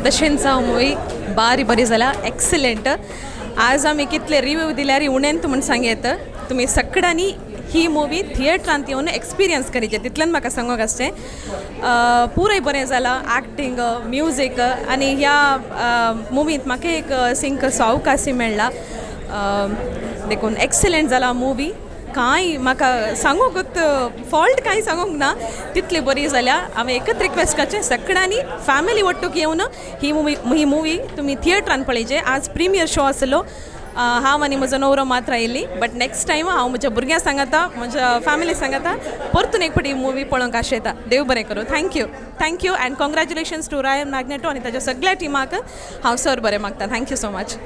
तशेंचा movie बारी बरी जाला एक्सलंट. आज आमी कितले रिव्यू दिल्यार उणेंत म्हूण सांगेत तुमी सगळ्यांनी ही मुवी थिएटरांत येवन एक्सपिरियन्स करीचे तितल्यान म्हाका सांगूंक आसचें. पुराय बरें जालां एक्टींग म्युजीक आनी ह्या मुवींत म्हाका एक सिंक सावकासी मेळ्ळा देखून एक्सलंट जाला मुवी. कांय म्हाका सांगूंक फॉल्ट कांय सांगूंक ना तितली बरी जाल्या. हांवें एकच रिक्वेस्ट करचें सगळ्यांनी फॅमिली वट्टूक येवन ही मुवी तुमी थिएटरान पळयचे. आज प्रिमियर शो आसलो. हांव आनी म्हजो नवरो मात्र आयिल्ली बट नेक्स्ट टायम हांव म्हज्या भुरग्यांक सांगता म्हज्या फॅमिली सांगता परतून एक फावटी मुवी पळोवंक आशेता. देव बरें करूं. थँक्यू अँड कॉंग्रॅच्युलेशन्स टू रायन मॅग्नेटो आनी ताच्या सगळ्या टिमाक हांव सर बरें मागता. Thank you so much.